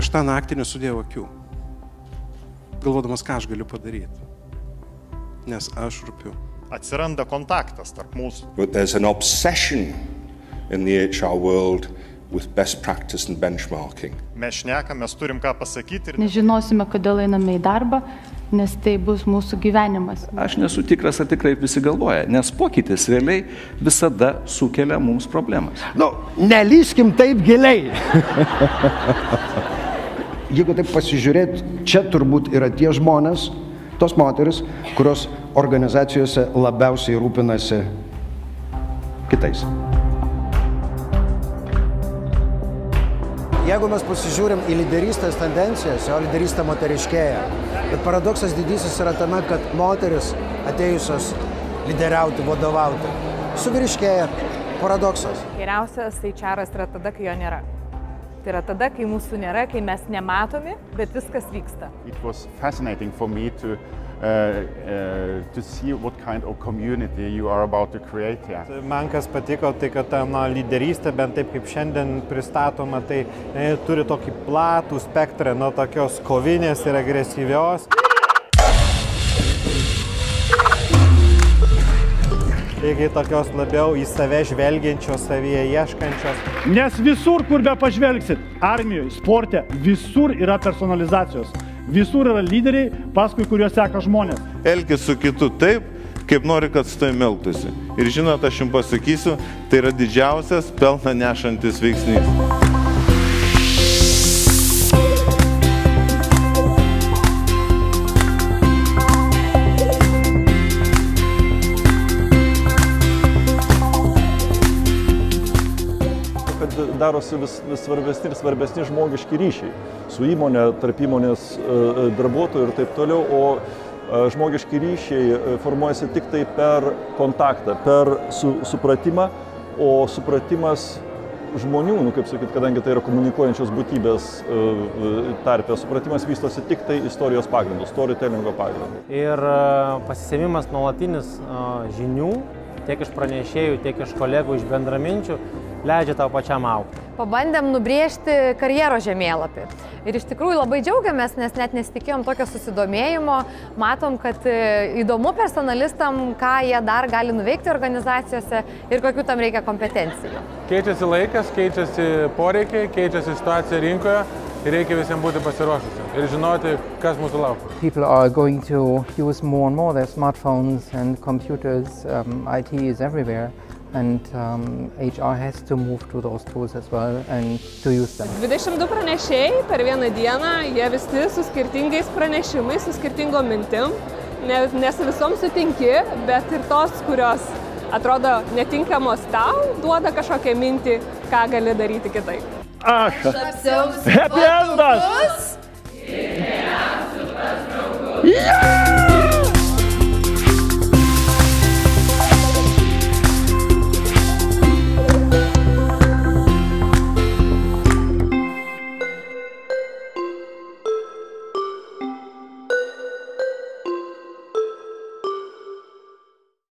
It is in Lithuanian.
aš tą naktį nesudėjau akių, galvodamas, ką aš galiu padaryti, nes aš rūpiu. Atsiranda kontaktas tarp mūsų. But there's an obsession in the HR world with best practice and benchmarking. Mes šnekam, mes turim ką pasakyti. Nežinosime, kodėl einame į darbą, nes tai bus mūsų gyvenimas. Aš nesu tikras, ar tikrai visi galvoja, nes pokytis realiai visada sukelia mums problemas. Nelyskim taip giliai. Jeigu taip pasižiūrėt, čia turbūt yra tie žmonės, tos moteris, kurios organizacijose labiausiai rūpinasi kitais. Jeigu mes pasižiūrim į lyderystės tendencijas, jo lyderystė moteriškėja. Bet paradoksas didysis yra tame, kad moteris atėjusios lyderiauti, vadovauti, suvyriškėja. Paradoksas. Geriausias HR-as yra tada, kai jo nėra. Tai yra tada, kai mūsų nėra, kai mes nematomi, bet viskas vyksta. It was fascinating for me to see what kind of community you are about to create here. Man kas patiko, tai kad ta lyderystė, bent taip kaip šiandien pristatoma, tai turi tokį platų spektrą nuo tokios kovinės ir agresyvios. Taigi tokios labiau į save žvelgiančios, savyje ieškančios. Nes visur, kur be pažvelgsit, armijoje, sporte, visur yra personalizacijos. Visur yra lyderiai, paskui kuriuos seka žmonės. Elkis su kitu taip, kaip nori, kad su tavimi elgtųsi. Ir žinot, aš jums pasakysiu, tai yra didžiausias pelną nešantis veiksnys. Darosi vis svarbesni ir svarbesni žmogiški ryšiai su įmonė, tarp įmonės darbuotojų ir taip toliau, o žmogiški ryšiai formuojasi tik tai per kontaktą, per supratimą, o supratimas žmonių, kaip sakyt, kadangi tai yra komunikuojančios būtybės tarpe, supratimas vystosi tik tai istorijos pagrindu, storytellingo pagrindu. Ir pasisėmimas nuolatinis žinių, tiek iš pranešėjų, tiek iš kolegų, iš bendraminčių, leidžia tau pačiam augti. Pabandėm nubrėžti karjeros žemėlapį. Ir iš tikrųjų labai džiaugiamės, nes net nesitikėjom tokio susidomėjimo. Matom, kad įdomu personalistam, ką jie dar gali nuveikti organizacijose ir kokių tam reikia kompetencijų. Keičiasi laikas, keičiasi poreikiai, keičiasi situacija rinkoje ir reikia visiems būti pasiruošusi ir žinoti, kas mūsų laukia. People are going to use more and more their smartphones and computers. IT is everywhere. And HR has to move to those tools as well and to use them. 22 pranešėjai per vieną dieną, jie visi su skirtingais pranešimais, su skirtingom mintim. Ne su visom sutinki, bet ir tos, kurios atrodo netinkamos tau, duoda kažkokią mintį, ką gali daryti kitaip. Happy endas!